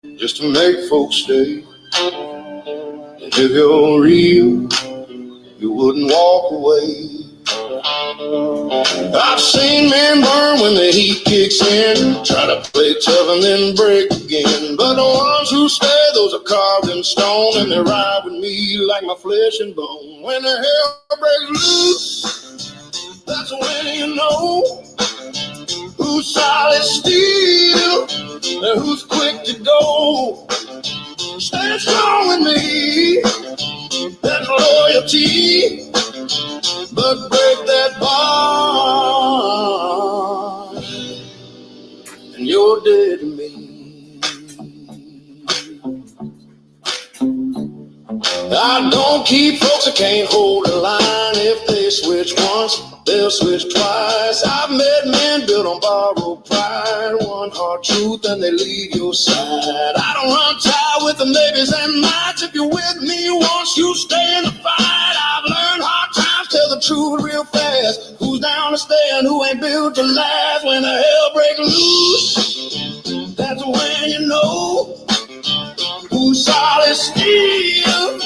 just to make folks stay. And if you're real, you wouldn't walk away. I've seen men burn when the heat kicks in, try to play tough and then break again. But the ones who stay, those are carved in stone, and they ride with me like my flesh and bone. When the hell breaks loose, that's when you know who's solid steel and who's quick to go. Stand strong with me, that's loyalty, but break that bond, and you're dead to me. I don't keep folks that can't hold a line. If they switch once, they'll switch twice. I've met men built on borrowed pride, one hard truth and they leave your side. I don't run tight with the maybes and mights. If you're with me once, you stay in the fight. I've learned hard times tell the truth real fast. Who's down to stay and who ain't built to last? When the hell breaks loose, that's when you know who's solid steel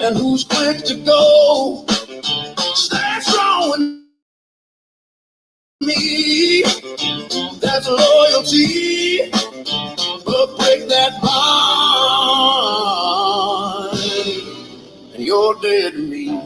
and who's quick to go. Stand strong with me, that's loyalty, but break that bond, and you're dead to me.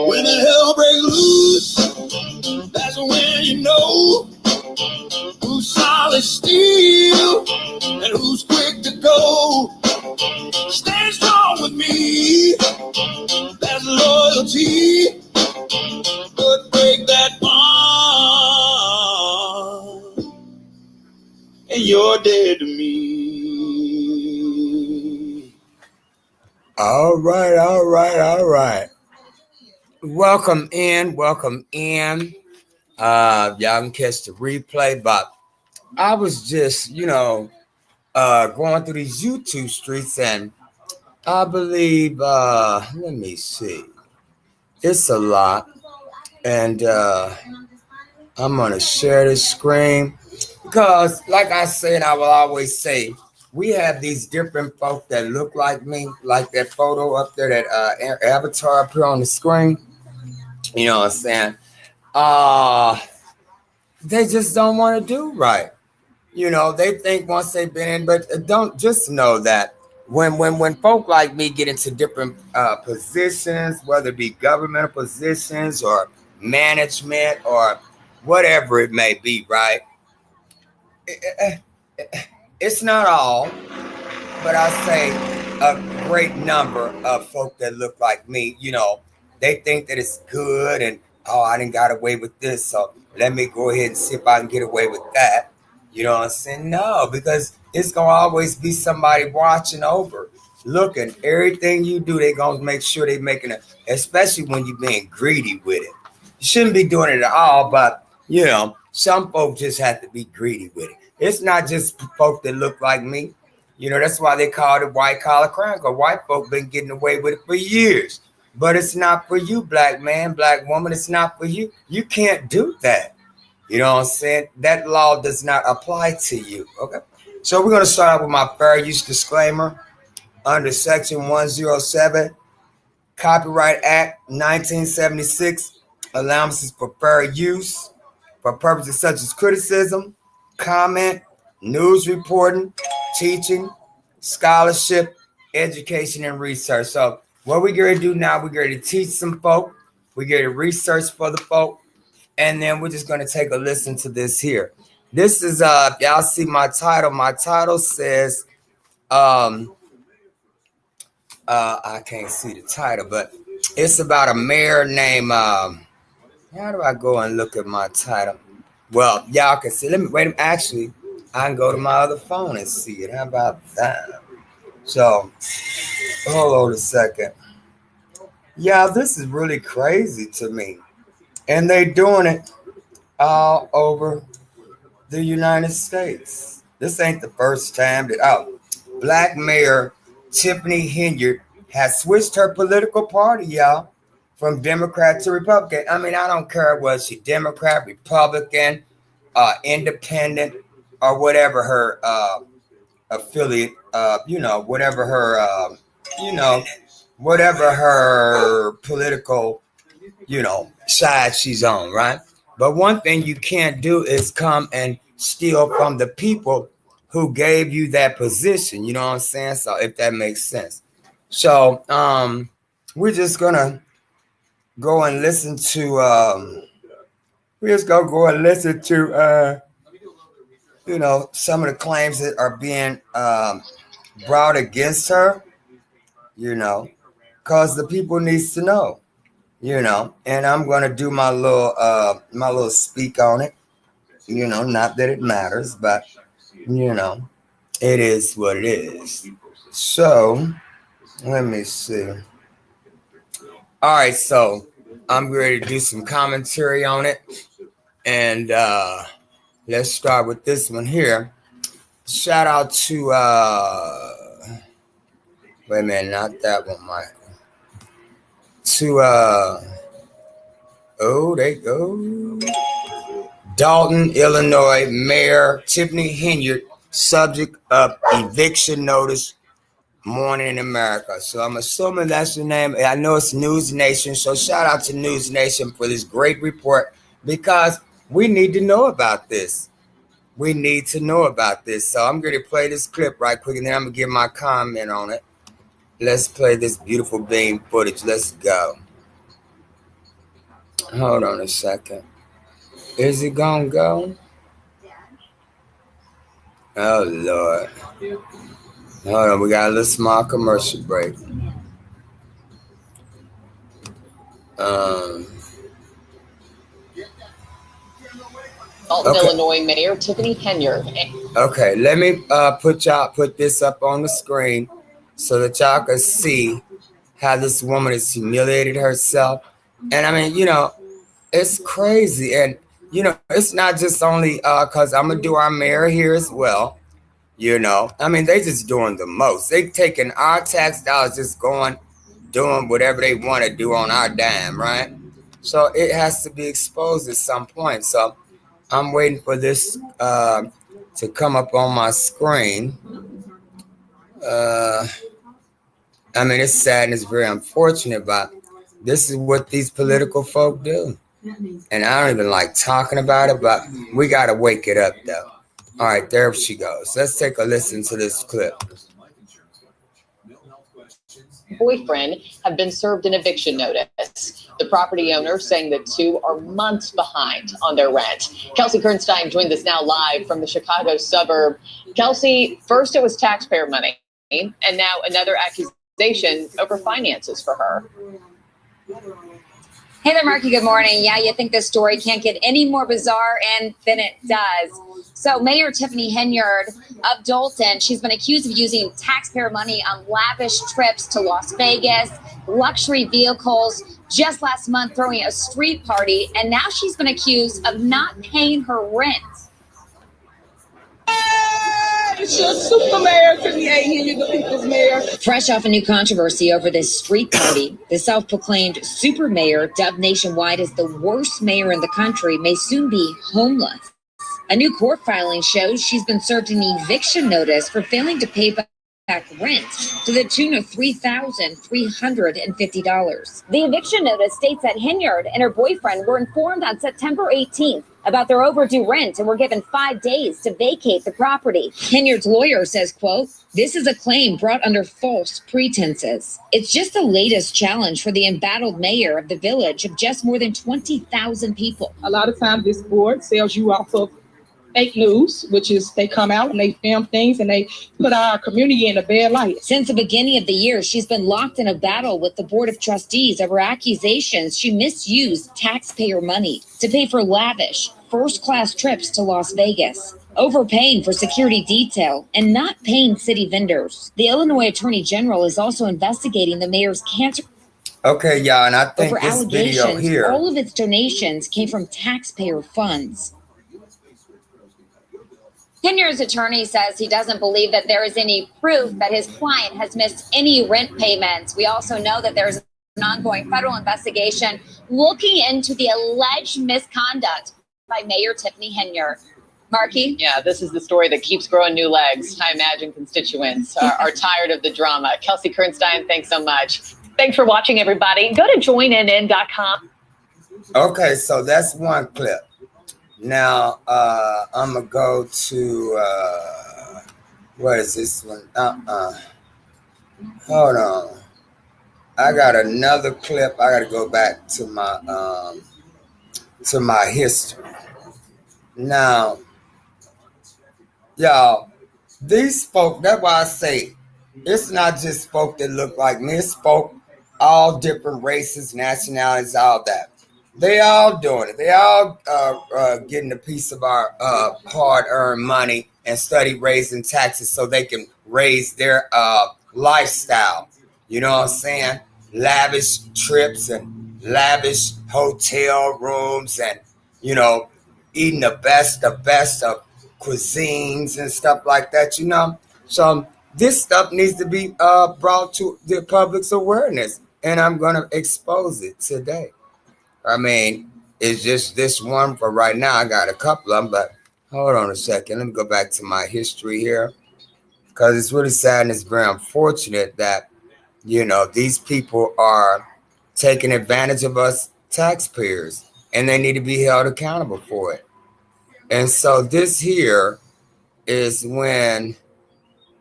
When the hell breaks loose, that's when you know who's solid steel and who's quick to go. Stand strong with me, that's loyalty, but break that bond, and you're dead to me. All right. Welcome in. Y'all can catch the replay, but I was just, going through these YouTube streets, and I believe, let me see, it's a lot, and I'm gonna share this screen because, like I said, I will always say, we have these different folk that look like me, like that photo up there, that avatar up here on the screen. You know what I'm saying? They just don't want to do right. They think once they've been in, but don't just know that when folk like me get into different positions, whether it be governmental positions or management or whatever it may be, right? It's not all, but I say a great number of folk that look like me, they think that it's good and, oh, I didn't got away with this, so let me go ahead and see if I can get away with that. You know what I'm saying? No, because it's going to always be somebody watching over, looking. Everything you do, they're going to make sure they're making it, especially when you're being greedy with it. You shouldn't be doing it at all, but, some folks just have to be greedy with it. It's not just folk that look like me. That's why they call it white collar crime, because white folk been getting away with it for years. But it's not for you, black man, black woman. It's not for you. You can't do that. You know what I'm saying? That law does not apply to you. Okay. So we're going to start out with my fair use disclaimer under Section 107, Copyright Act 1976, allowances for fair use for purposes such as criticism, comment, news reporting, teaching, scholarship, education, and research. So what we're going to do now, we're going to teach some folk, we're going to research for the folk, and then we're just going to take a listen to this here. This is, y'all see my title. My title says, I can't see the title, but it's about a mayor named, how do I go and look at my title? Well, y'all can see. Let me wait. Actually, I can go to my other phone and see it. How about that? So, hold on a second. Yeah, this is really crazy to me. And they doing it all over the United States. This ain't the first time that Black Mayor Tiffany Henyard has switched her political party, y'all, from Democrat to Republican. I mean, I don't care whether she Democrat, Republican, independent, or whatever her affiliate, whatever her, whatever her political, side she's on, right? But one thing you can't do is come and steal from the people who gave you that position. You know what I'm saying? So if that makes sense. So we're just gonna go and listen to we're just gonna go and listen to some of the claims that are being brought against her, because the people needs to know. And I'm gonna do my little speak on it. Not that it matters, but it is what it is. So let me see. All right, so I'm ready to do some commentary on it, and let's start with this one here. Shout out to wait a minute, not that one, Michael. To oh, there you go. Dalton, Illinois, Mayor Tiffany Henyard, subject of eviction notice, Morning in America. So I'm assuming that's the name. I know it's News Nation, so shout out to News Nation for this great report, because we need to know about this. We need to know about this. So I'm going to play this clip right quick, and then I'm going to give my comment on it. Let's play this beautiful beam footage. Let's go. Hold on a second. Is it gonna go? Oh Lord. Hold on, we got a little small commercial break. Dalton, Okay. Illinois Mayor Tiffany Henyard. Okay, let me put this up on the screen so that y'all can see how this woman has humiliated herself. And I mean, it's crazy. And it's not just only because I'm gonna do our mayor here as well. I mean, they just doing the most. They taking our tax dollars, just doing whatever they want to do on our dime, right? So it has to be exposed at some point. So I'm waiting for this to come up on my screen. I mean, it's sad and it's very unfortunate, but this is what these political folk do. And I don't even like talking about it, but we got to wake it up, though. All right, there she goes. Let's take a listen to this clip. Boyfriend have been served an eviction notice. The property owner saying the two are months behind on their rent. Kelsey Kernstein joined us now live from the Chicago suburb. Kelsey, first it was taxpayer money, and now another accusation over finances for her. Hey there, Marky. Good morning. Yeah, you think this story can't get any more bizarre, and then it does. So Mayor Tiffany Henyard of Dalton, she's been accused of using taxpayer money on lavish trips to Las Vegas, luxury vehicles, just last month throwing a street party, and now she's been accused of not paying her rent. It's your super mayor, Tiffany Henyard, the people's mayor. Fresh off a new controversy over this street party, the self-proclaimed super mayor, dubbed nationwide as the worst mayor in the country, may soon be homeless. A new court filing shows she's been served an eviction notice for failing to pay back rent to the tune of $3,350. The eviction notice states that Henyard and her boyfriend were informed on September 18th about their overdue rent and were given 5 days to vacate the property. Henyard's lawyer says, quote, "This is a claim brought under false pretenses. It's just the latest challenge for the embattled mayor of the village of just more than 20,000 people." A lot of times this board sells you off of fake news, which is they come out and they film things and they put our community in a bad light. Since the beginning of the year, she's been locked in a battle with the Board of Trustees over accusations she misused taxpayer money to pay for lavish, first-class trips to Las Vegas, overpaying for security detail, and not paying city vendors. The Illinois Attorney General is also investigating the mayor's cancer. Okay, y'all, and I think over this video allegations. here. All of its donations came from taxpayer funds. Henyard's attorney says he doesn't believe that there is any proof that his client has missed any rent payments. We also know that there's an ongoing federal investigation looking into the alleged misconduct by Mayor Tiffany Henyard. Marky? Yeah, this is the story that keeps growing new legs. I imagine constituents are tired of the drama. Kelsey Kernstein, thanks so much. Thanks for watching, everybody. Go to joinnn.com. Okay, so that's one clip. Now, I'm going to go to, what is this one? Hold on. I got another clip. I got to go back to my history. Now, y'all, these folk, that's why I say it's not just folk that look like me. It's folk, all different races, nationalities, all that. They all doing it. They all getting a piece of our hard-earned money and study raising taxes so they can raise their lifestyle. You know what I'm saying? Lavish trips and lavish hotel rooms and, you know, eating the best of cuisines and stuff like that, you know? So this stuff needs to be brought to the public's awareness, and I'm going to expose it today. I mean, it's just this one for right now. I got a couple of them, but hold on a second. Let me go back to my history here, because it's really sad and it's very unfortunate that, you know, these people are taking advantage of us taxpayers, and they need to be held accountable for it. And so this here is when,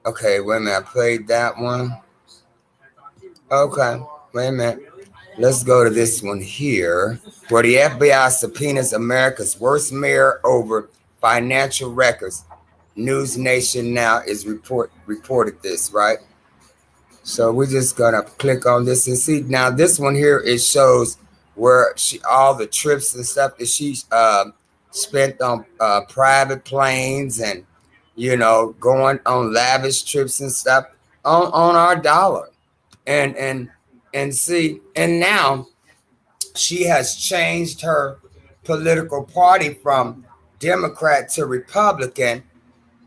okay, wait a minute, I played that one. Okay, wait a minute. Let's go to this one here, where the FBI subpoenas America's worst mayor over financial records. News Nation Now is reported this, right? So we're just gonna click on this and see. Now this one here, it shows where all the trips and stuff that she spent on private planes and, you know, going on lavish trips and stuff on our dollar. And see, and now she has changed her political party from Democrat to Republican.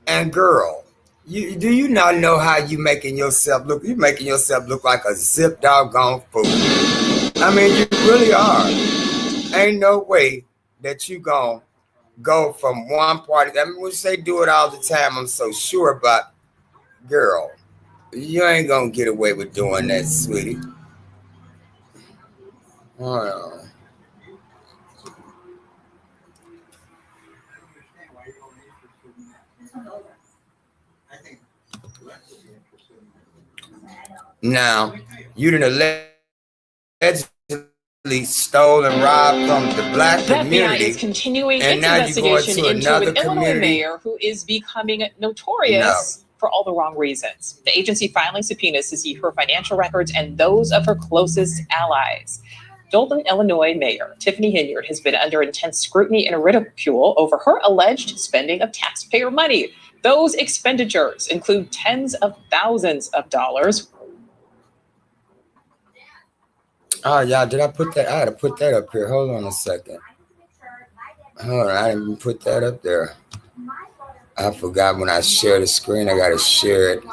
And girl, do you not know how you making yourself look? You're making yourself look like a zip doggone fool. I mean, you really are. Ain't no way that you gonna go from one party. I mean, which they do it all the time, I'm so sure, but girl, you ain't gonna get away with doing that, sweetie. Hold on. Now, you didn't allegedly stole and robbed from the black community. FBI is continuing and its now you're going investigation to into another an Illinois community. mayor who is becoming notorious for all the wrong reasons. The agency filing subpoenas to see her financial records and those of her closest allies. Dolton, Illinois Mayor Tiffany Henyard has been under intense scrutiny and ridicule over her alleged spending of taxpayer money. Those expenditures include tens of thousands of dollars. Oh, y'all, did I put that? I had to put that up here. Hold on a second. Hold on, I didn't even put that up there. I forgot when I share the screen, I got to share it.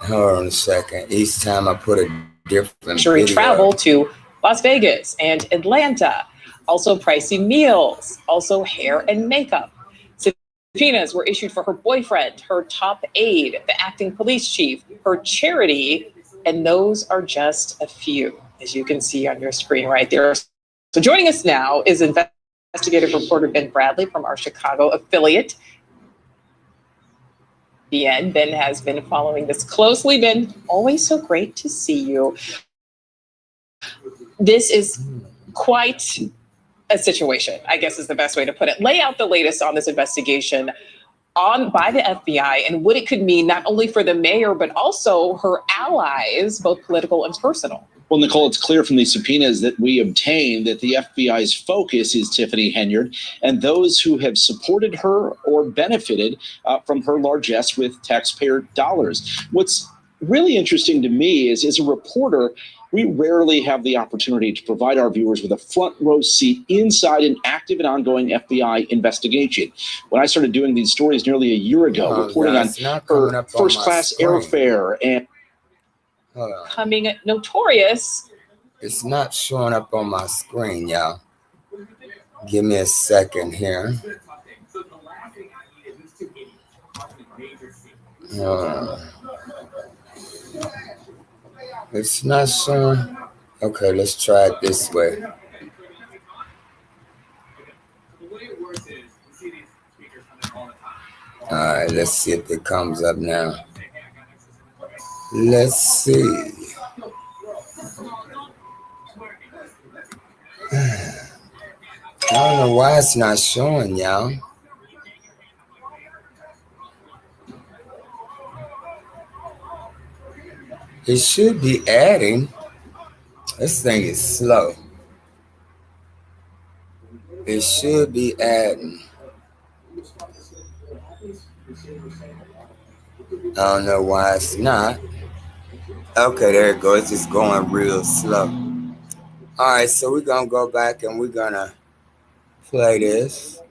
Hold on a second. Each time I put a different video. Travel to Las Vegas and Atlanta, also pricey meals, also hair and makeup. Subpoenas were issued for her boyfriend, her top aide, the acting police chief, her charity, and those are just a few, as you can see on your screen right there. So joining us now is investigative reporter Ben Bradley from our Chicago affiliate. Ben has been following this closely. Ben, always so great to see you. This is quite a situation, I guess is the best way to put it. Lay out the latest on this investigation by the FBI and what it could mean not only for the mayor, but also her allies, both political and personal. Well, Nicole, it's clear from these subpoenas that we obtained that the FBI's focus is Tiffany Henyard and those who have supported her or benefited from her largesse with taxpayer dollars. What's really interesting to me is, as a reporter, we rarely have the opportunity to provide our viewers with a front row seat inside an active and ongoing FBI investigation. When I started doing these stories nearly a year ago, reporting on her first-class airfare and becoming notorious. It's not showing up on my screen, y'all. Give me a second here. It's not showing. Okay, let's try it this way. All right, let's see if it comes up now. Let's see. I don't know why it's not showing, y'all. It should be adding. This thing is slow. It should be adding. I don't know why it's not. Okay, there it goes. It's just going real slow. All right, so we're going to go back and we're going to play this.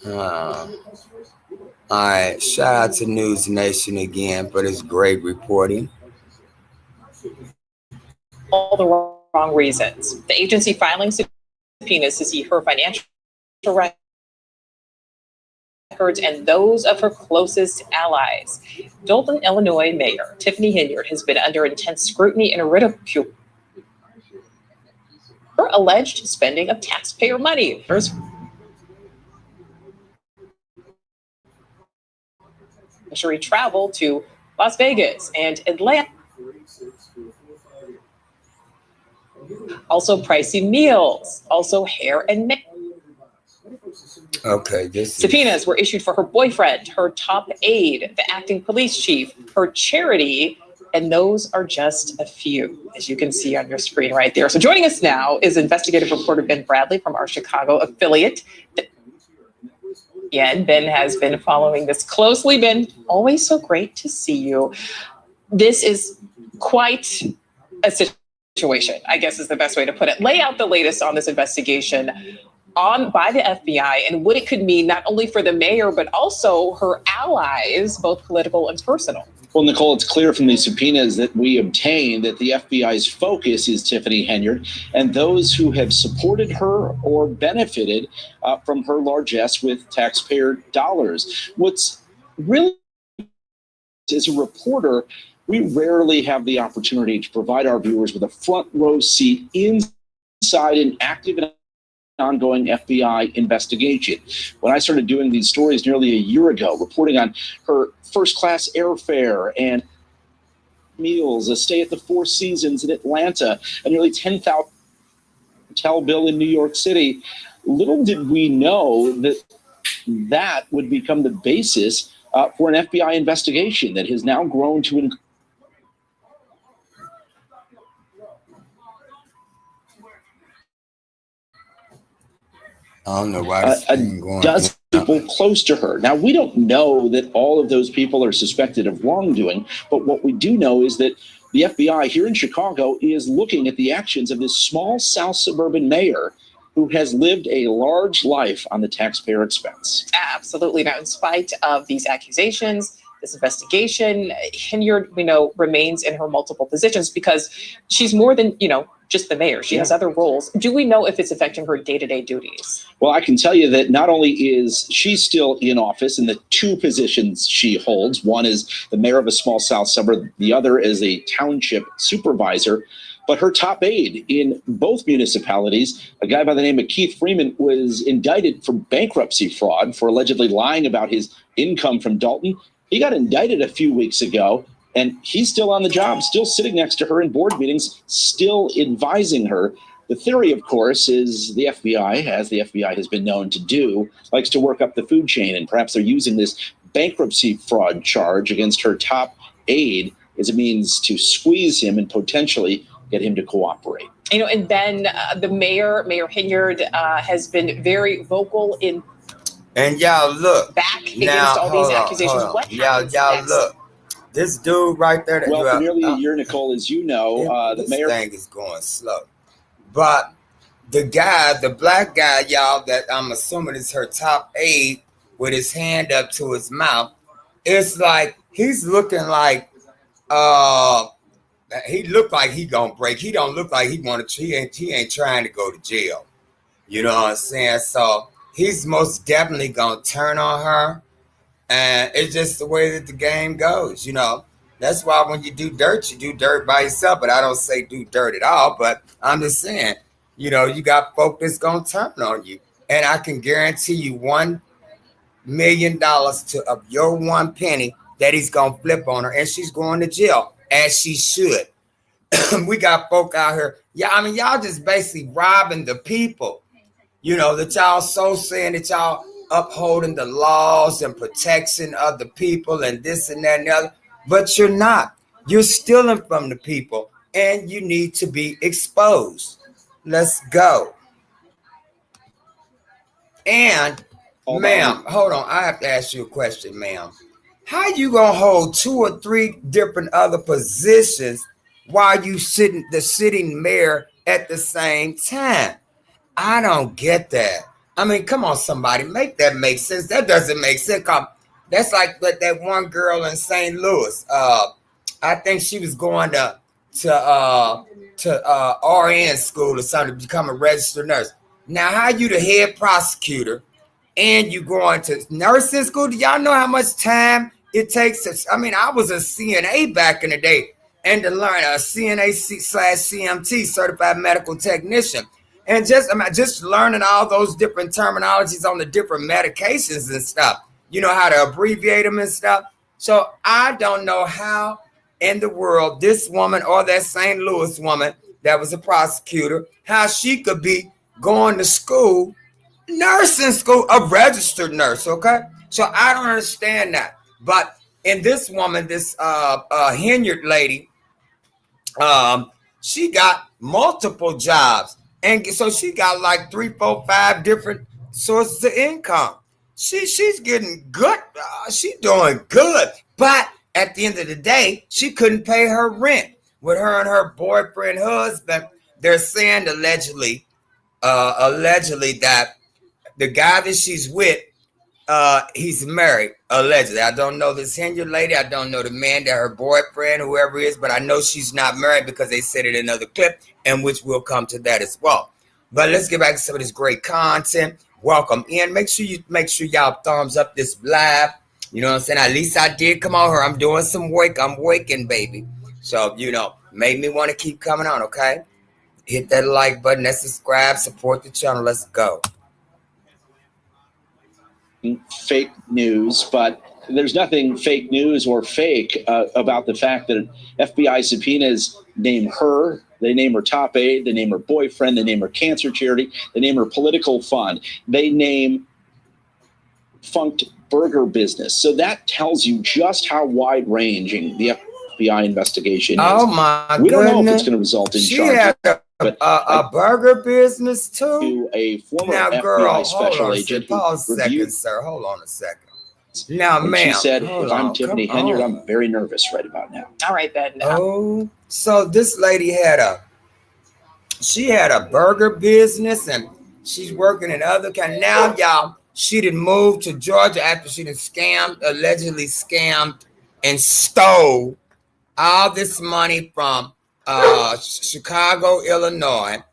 All right, shout out to News Nation again for this great reporting. All the wrong reasons. The agency filing subpoenas to see her financial records and those of her closest allies. Dalton, Illinois Mayor Tiffany Henyard has been under intense scrutiny and ridicule for alleged spending of taxpayer money. Luxury travel to Las Vegas and Atlanta. Also pricey meals, also hair and makeup. Okay, Subpoenas were issued for her boyfriend, her top aide, the acting police chief, her charity, and those are just a few, as you can see on your screen right there. So joining us now is investigative reporter Ben Bradley from our Chicago affiliate. Again, Ben has been following this closely. Ben, always so great to see you. This is quite a situation, I guess is the best way to put it. Lay out the latest on this investigation by the FBI and what it could mean not only for the mayor, but also her allies, both political and personal. Well, Nicole, it's clear from these subpoenas that we obtained that the FBI's focus is Tiffany Henyard and those who have supported her or benefited from her largesse with taxpayer dollars. What's really, as a reporter, we rarely have the opportunity to provide our viewers with a front row seat inside an active and ongoing FBI investigation. When I started doing these stories nearly a year ago, reporting on her first-class airfare and meals, a stay at the Four Seasons in Atlanta, a nearly $10,000 hotel bill in New York City, little did we know that would become the basis for an FBI investigation that has now grown to an I don't know why a dozen people close to her. Now, we don't know that all of those people are suspected of wrongdoing, but what we do know is that the FBI here in Chicago is looking at the actions of this small South suburban mayor who has lived a large life on the taxpayer expense. Absolutely. Now, in spite of these accusations, this investigation, Henyard, we know, remains in her multiple positions because she's more than, just the mayor. She has other roles. Do we know if it's affecting her day-to-day duties? Well, I can tell you that not only is she still in office in the two positions she holds, one is the mayor of a small South suburb, the other is a township supervisor, but her top aide in both municipalities, a guy by the name of Keith Freeman, was indicted for bankruptcy fraud for allegedly lying about his income from Dalton. He got indicted a few weeks ago, and he's still on the job, still sitting next to her in board meetings, still advising her. The theory, of course, is the FBI, as the FBI has been known to do, likes to work up the food chain, and perhaps they're using this bankruptcy fraud charge against her top aide as a means to squeeze him and potentially get him to cooperate. You know, and Ben, the Mayor Henyard, has been very vocal in And y'all look back against now. all these accusations. What happens y'all next? look. This dude right there. Well, for nearly a year, Nicole, as you know, the mayor thing is going slow. But the guy, the black guy, y'all, that I'm assuming is her top aide, with his hand up to his mouth, it's like he's looking like he looked like he gonna break. He don't look like he ain't trying to go to jail. You know what I'm saying? So he's most definitely gonna turn on her. And it's just the way that the game goes, you know. That's why when you do dirt by yourself. But I don't say do dirt at all. But I'm just saying, you know, you got folk that's going to turn on you. And I can guarantee you $1 million of your 1 penny that he's going to flip on her. And she's going to jail, as she should. We got folk out here. Yeah, I mean, y'all just basically robbing the people. You know, that y'all so saying that y'all upholding the laws and protection of the people and this and that and the other, but you're not. You're stealing from the people, and you need to be exposed. Let's go. And ma'am, hold on. I have to ask you a question, ma'am. How you gonna hold 2 or 3 different other positions while you the sitting mayor at the same time? I don't get that. I mean, come on, somebody, make that make sense. That doesn't make sense. That's like that one girl in St. Louis. I think she was going to RN school or something to become a registered nurse. Now, how you the head prosecutor and you going to nursing school? Do y'all know how much time it takes? I mean, I was a CNA back in the day, and to learn a CNA/CMT, certified medical technician. And just learning all those different terminologies on the different medications and stuff, you know, how to abbreviate them and stuff. So I don't know how in the world this woman or that St. Louis woman that was a prosecutor, how she could be going to school, nursing school, a registered nurse. Okay. So I don't understand that. But in this woman, this Henyard lady, she got multiple jobs. And so she got like 3, 4, 5 different sources of income. She's getting good. She's doing good. But at the end of the day, she couldn't pay her rent. With her and her boyfriend, husband, they're saying allegedly that the guy that she's with, he's married, allegedly. I don't know this Henyard lady. I don't know the man that her boyfriend, whoever it is, but I know she's not married because they said it in another clip, and which we'll come to that as well. But let's get back to some of this great content. Welcome in. Make sure y'all thumbs up this live. You know what I'm saying? At least I did come on here. I'm doing some work. I'm waking, baby. So, you know, made me want to keep coming on, okay? Hit that like button, that subscribe, support the channel. Let's go. Fake news, but there's nothing fake news or fake about the fact that FBI subpoenas name her, they name her top aide, they name her boyfriend, they name her cancer charity, they name her political fund, they name funked burger business. So that tells you just how wide-ranging the FBI investigation is. Oh my goodness. We don't know if it's going to result in charges. But a burger business too. To a former now, FBI girl, special agent. Pause a second, sir. Hold on a second. Now, ma'am. She said, if I'm Tiffany Henyard, I'm very nervous right about now. All right, Ben. Oh, so this lady had a burger business and she's working in other kind. Now, y'all, she done moved to Georgia after she done allegedly scammed and stole all this money from Chicago, Illinois.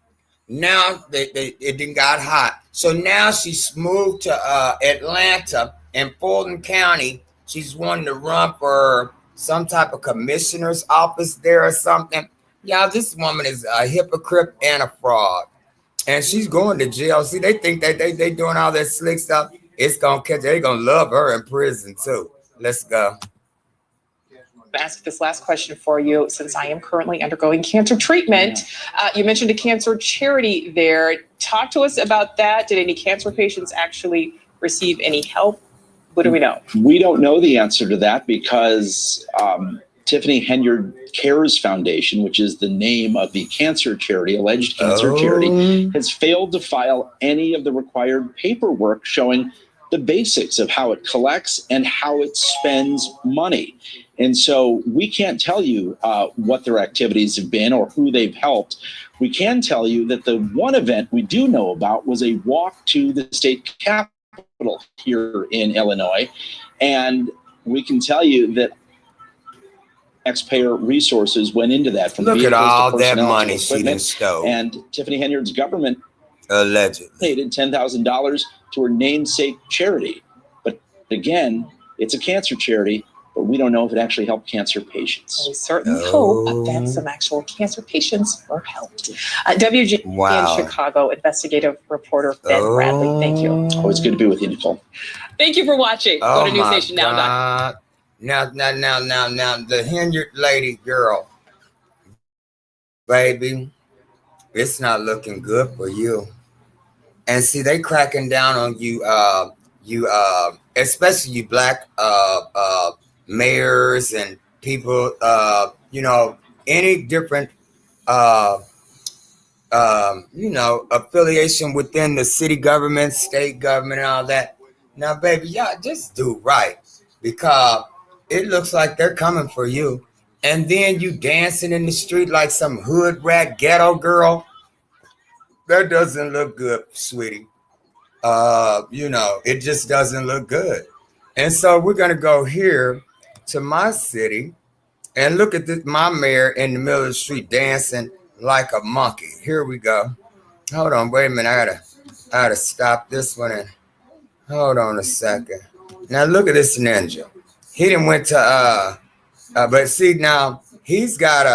Now it done got hot. So now she's moved to Atlanta in Fulton County. She's wanting to run for some type of commissioner's office there or something. Y'all, this woman is a hypocrite and a fraud. And she's going to jail. See, they think that they doing all that slick stuff. It's gonna catch. They're gonna love her in prison too. Let's go. Ask this last question for you, since I am currently undergoing cancer treatment. You mentioned a cancer charity there. Talk to us about that. Did any cancer patients actually receive any help? What do we know? We don't know the answer to that because Tiffany Henyard Cares Foundation, which is the name of the cancer charity, alleged cancer charity, has failed to file any of the required paperwork showing the basics of how it collects and how it spends money. And so we can't tell you what their activities have been or who they've helped. We can tell you that the one event we do know about was a walk to the state capitol here in Illinois. And we can tell you that taxpayer resources went into that, from look at all to that money to she done stole. And Tiffany Henyard's government allegedly paid $10,000 to her namesake charity. But again, it's a cancer charity, but we don't know if it actually helped cancer patients. We certainly hope that some actual cancer patients were helped. WG in Chicago investigative reporter Ben Bradley. Thank you. Always good to be with you, Nicole. Thank you for watching. Go to newsstationnow.com. Now, the Henyard lady girl, baby, it's not looking good for you. And see, they cracking down on you, especially you black mayors and people, any different, affiliation within the city government, state government, and all that. Now, baby, y'all just do right, because it looks like they're coming for you. And then you dancing in the street like some hood rat ghetto girl. That doesn't look good, sweetie. It just doesn't look good. And so we're going to go here to my city and look at my mayor in the middle of the street dancing like a monkey. Here we go. Hold on, wait a minute. I gotta stop this one and hold on a second. Now look at this ninja. He done went to but see, now he's got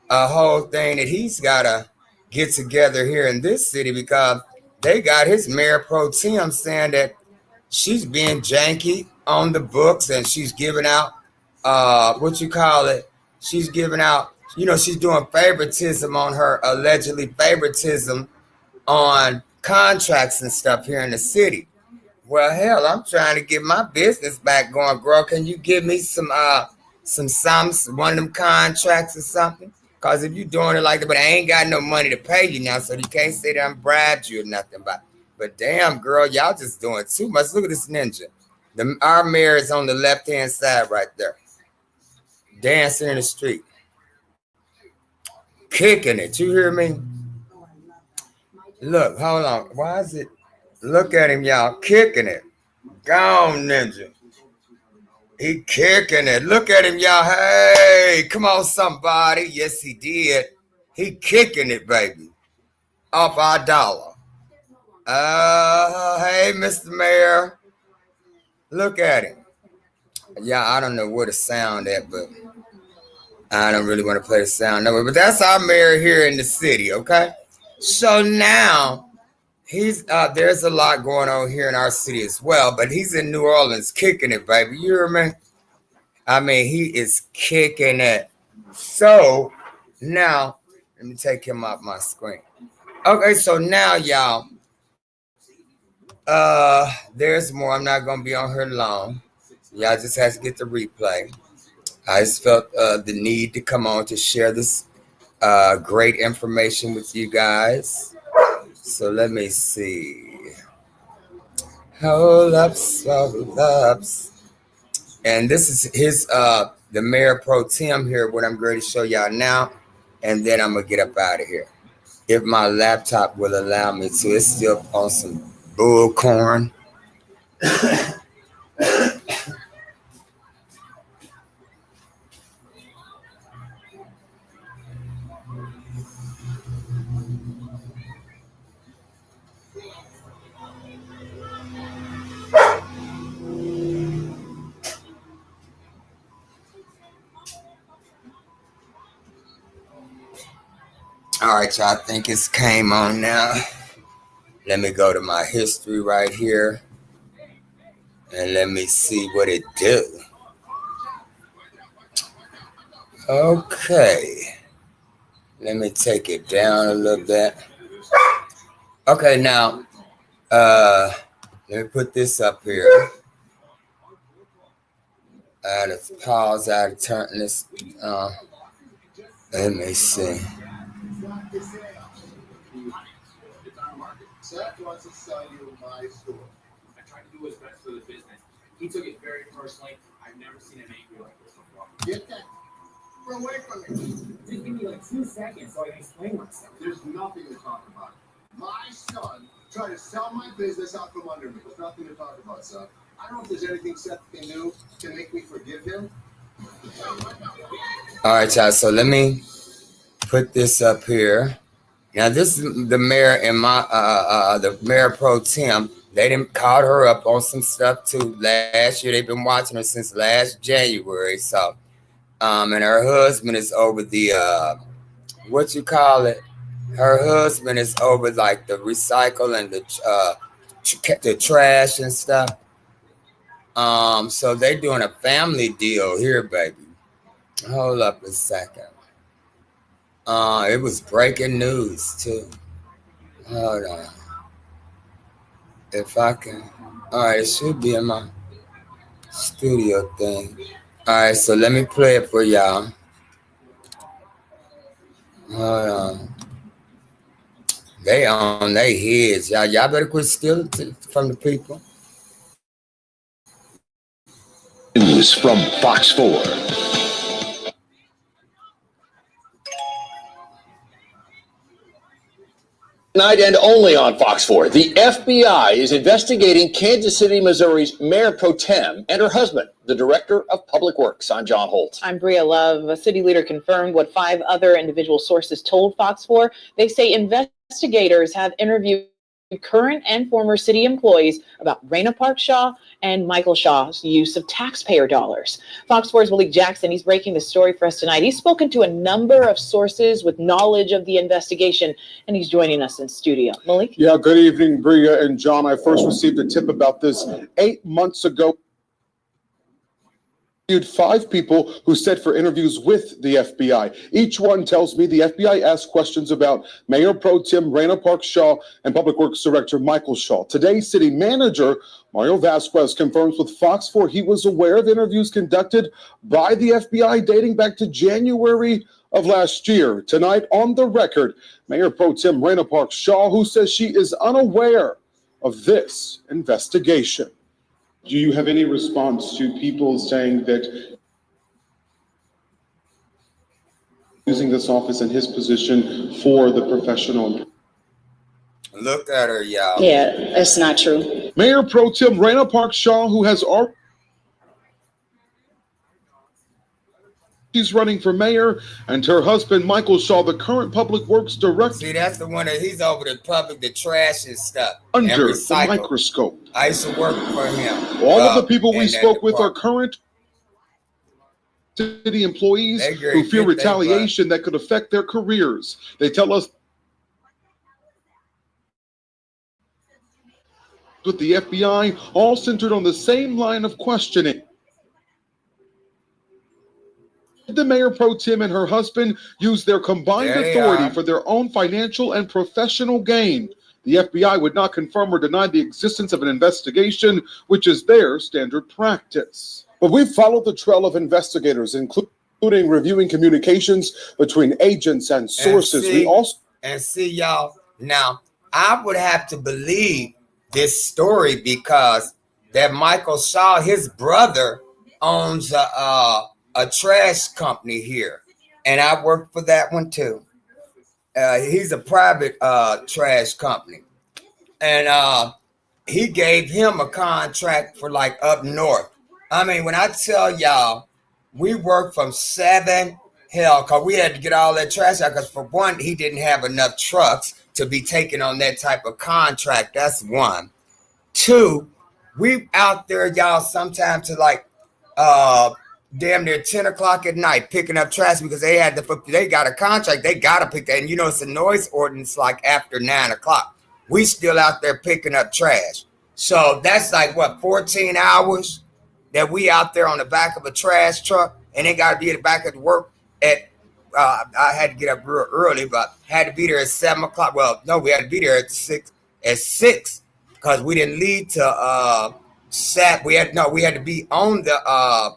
a whole thing that he's gotta get together here in this city, because they got his mayor pro tem saying that she's being janky on the books, and she's giving out she's giving out, she's doing favoritism on her, allegedly favoritism on contracts and stuff here in the city. Well, hell, I'm trying to get my business back going, girl. Can you give me some one of them contracts or something? Because if you're doing it like that, but I ain't got no money to pay you now, so you can't say that I'm bribed you or nothing. But damn, girl, y'all just doing too much. Look at this ninja. Our mayor is on the left-hand side right there, dancing in the street, kicking it. You hear me? Look, hold on. Why is it? Look at him, y'all, kicking it. Gone, ninja. He kicking it. Look at him, y'all. Hey, come on, somebody. Yes, he did. He kicking it, baby. Off our dollar. Hey, Mr. Mayor. Look at him. Yeah, I don't know where the sound at, but I don't really want to play the sound no way. But that's our mayor here in the city, okay? So now there's a lot going on here in our city as well, but he's in New Orleans kicking it, baby. You hear me? I mean, he is kicking it. So now, let me take him off my screen. Okay, so now, y'all, there's more. I'm not going to be on here long. Y'all just have to get the replay. I just felt the need to come on to share this great information with you guys. So let me see. Hold ups. And this is his the mayor pro tem here, what I'm going to show y'all now, and then I'm gonna get up out of here. If my laptop will allow me to. It's still on some bullcorn. All right, y'all, I think it's came on now. Let me go to my history right here. And let me see what it do. Okay. Let me take it down a little bit. Okay, now, let me put this up here. Let's pause out of turn this. Let me see. Seth wants to sell you my store. I tried to do what's best for the business. He took it very personally. I've never seen him angry like this before. Get that away from me. Just give me like 2 seconds so I can explain myself. There's nothing to talk about. My son tried to sell my business out from under me. There's nothing to talk about, Seth. I don't know if there's anything Seth can do to make me forgive him. All right, y'all. So let me put this up here. Now, this is the mayor and the mayor pro tem. They didn't call her up on some stuff too last year. They've been watching her since last January. So, and her husband is over the what you call it? Her husband is over like the recycle and the trash and stuff. So they doing a family deal here, baby. Hold up a second. It was breaking news too. Hold on. If I can. All right, it should be in my studio thing. All right, so let me play it for y'all. Hold on. They on their heads, y'all. Y'all better quit stealing from the people. News from Fox 4. Tonight and only on Fox 4, the FBI is investigating Kansas City, Missouri's Mayor Pro Tem and her husband, the Director of Public Works. I'm John Holt. I'm Bria Love. A city leader confirmed what 5 other individual sources told Fox 4. They say investigators have interviewed current and former city employees about Raina Park Shaw and Michael Shaw's use of taxpayer dollars. Fox 4's Malik Jackson, he's breaking the story for us tonight. He's spoken to a number of sources with knowledge of the investigation, and he's joining us in studio. Malik? Yeah, good evening, Bria and John. I first received a tip about this 8 months ago. 5 people who said for interviews with the FBI. Each one tells me the FBI asked questions about Mayor Pro Tem Raina Park Shaw and Public Works Director Michael Shaw. Today's city manager, Mario Vasquez, confirms with Fox 4 he was aware of interviews conducted by the FBI dating back to January of last year. Tonight on the record, Mayor Pro Tem Raina Park Shaw, who says she is unaware of this investigation. Do you have any response to people saying that using this office and his position for the professional? Look at her, y'all. Yeah, that's not true. Mayor Pro Tem Raina Park Shaw, who has already she's running for mayor, and her husband, Michael Shaw, the current public works director. See, that's the one that he's over the trash and stuff. Under the microscope. I used to work for him. All of the people we spoke with are current city employees who fear retaliation that could affect their careers. They tell us with the FBI, all centered on the same line of questioning. Did the Mayor Pro Tem and her husband use their combined authority for their own financial and professional gain? The FBI would not confirm or deny the existence of an investigation, which is their standard practice. But we've followed the trail of investigators, including reviewing communications between agents and sources. See, y'all, now I would have to believe this story because that Michael Shaw, his brother, owns a trash company here, and I work for that one too. He's a private trash company, and he gave him a contract for like up north. I mean, when I tell y'all, we worked from 7 because we had to get all that trash out because for one, he didn't have enough trucks to be taking on that type of contract. That's one. 2, we out there, y'all, sometimes to like damn near 10 o'clock at night picking up trash because they got a contract. They got to pick that. And you know, it's a noise ordinance like after 9 o'clock. We still out there picking up trash. So that's like, what, 14 hours that we out there on the back of a trash truck, and they got to be at the back of the work at, I had to get up real early, but had to be there at 7 o'clock. Well, no, we had to be there at 6 because we didn't leave to we had to be on the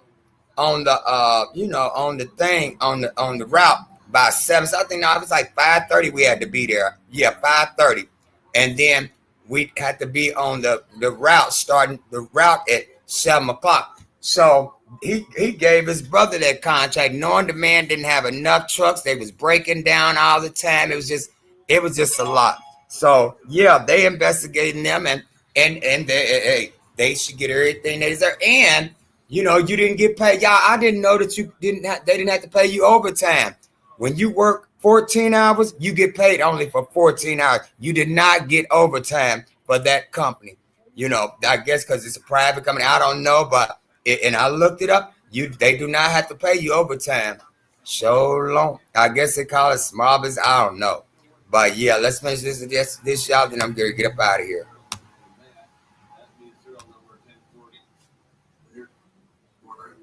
on the on the thing on the route by 7. So I think it was like 5:30 we had to be there. Yeah, 5:30. And then we had to be on the route, starting the route at 7 o'clock. So he gave his brother that contract, knowing the man didn't have enough trucks. They was breaking down all the time. It was just a lot. So yeah, they investigating them, and they should get everything they deserve. And you didn't get paid. Y'all, I didn't know that they didn't have to pay you overtime. When you work 14 hours, you get paid only for 14 hours. You did not get overtime for that company. I guess because it's a private company. I don't know, but and I looked it up. They do not have to pay you overtime. So long. I guess they call it small business. I don't know. But yeah, let's finish this y'all, then I'm going to get up out of here.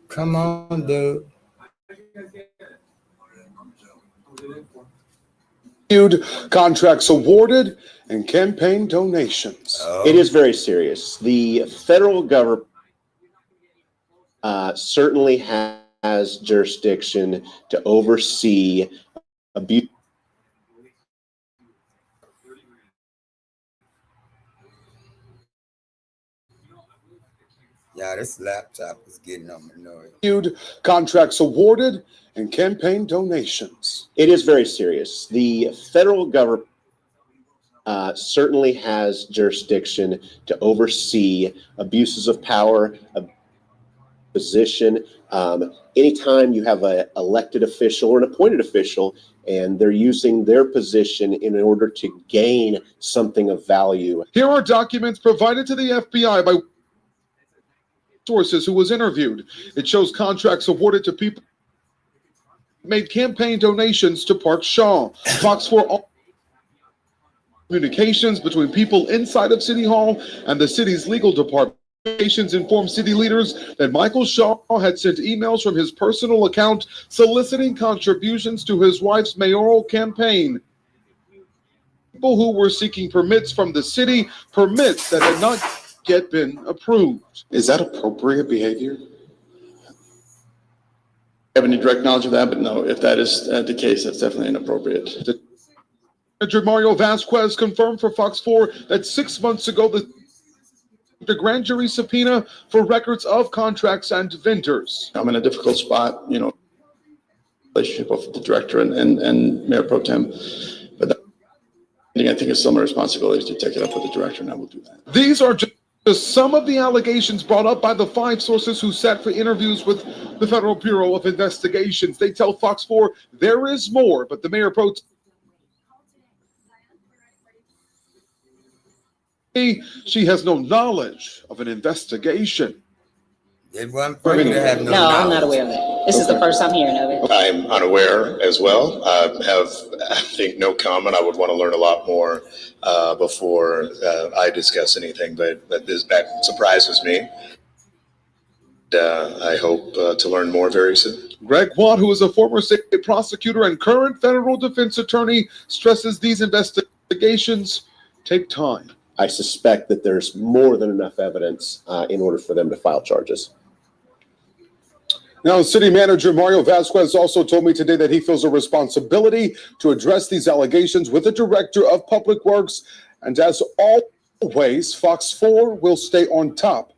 Come on, dude. Contracts awarded and campaign donations. It is very serious. The federal government certainly has jurisdiction to oversee abuse. Yeah, this laptop is getting on my nerves. Contracts awarded and campaign donations. It is very serious. The federal government certainly has jurisdiction to oversee abuses of power, position. Anytime you have an elected official or an appointed official and they're using their position in order to gain something of value. Here are documents provided to the FBI by sources who was interviewed. It shows contracts awarded to people who made campaign donations to Park Shaw. Fox 4 communications between people inside of City Hall and the city's legal department. Communications informed city leaders that Michael Shaw had sent emails from his personal account soliciting contributions to his wife's mayoral campaign. People who were seeking permits from the city, permits that had not yet been approved. Is that appropriate behavior? I have any direct knowledge of that, but no, if that is the case, that's definitely inappropriate. Manager Mario Vasquez confirmed for Fox 4 that 6 months ago the grand jury subpoena for records of contracts and vendors. I'm in a difficult spot, relationship with the director and Mayor Pro Tem, but I think it's still my responsibility to take it up with the director, and I will do that. These are just some of the allegations brought up by the 5 sources who sat for interviews with the Federal Bureau of Investigations. They tell Fox 4 there is more, but the Mayor Pro Tem, she has no knowledge of an investigation. It wasn't for you to have no knowledge. I'm not aware of it. This is the first I'm hearing of it. I'm unaware as well. I think no comment. I would want to learn a lot more before I discuss anything, but that surprises me. I hope to learn more very soon. Greg Watt, who is a former state prosecutor and current federal defense attorney, stresses these investigations take time. I suspect that there's more than enough evidence in order for them to file charges. Now, City Manager Mario Vasquez also told me today that he feels a responsibility to address these allegations with the Director of Public Works. And as always, Fox 4 will stay on top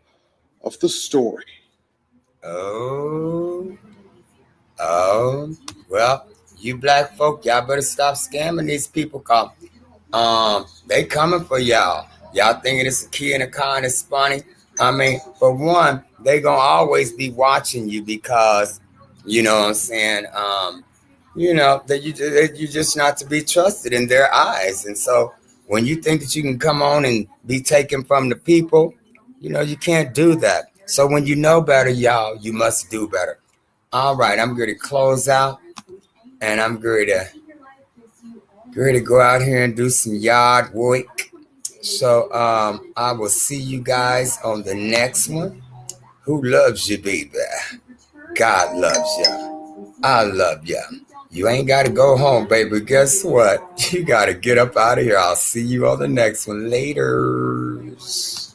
of the story. Oh, well, you black folk, y'all better stop scamming these people. They coming for y'all. Y'all thinking it's a key in a car and it's funny. I mean, for one, they gonna always be watching you because, you know what I'm saying, that you're just not to be trusted in their eyes. And so when you think that you can come on and be taken from the people, you can't do that. So when you know better, y'all, you must do better. All right, I'm going to close out, and I'm going to go out here and do some yard work. So I will see you guys on the next one. Who loves you, baby? God loves you. I love you. You ain't got to go home, baby. Guess what? You got to get up out of here. I'll see you on the next one. Laters.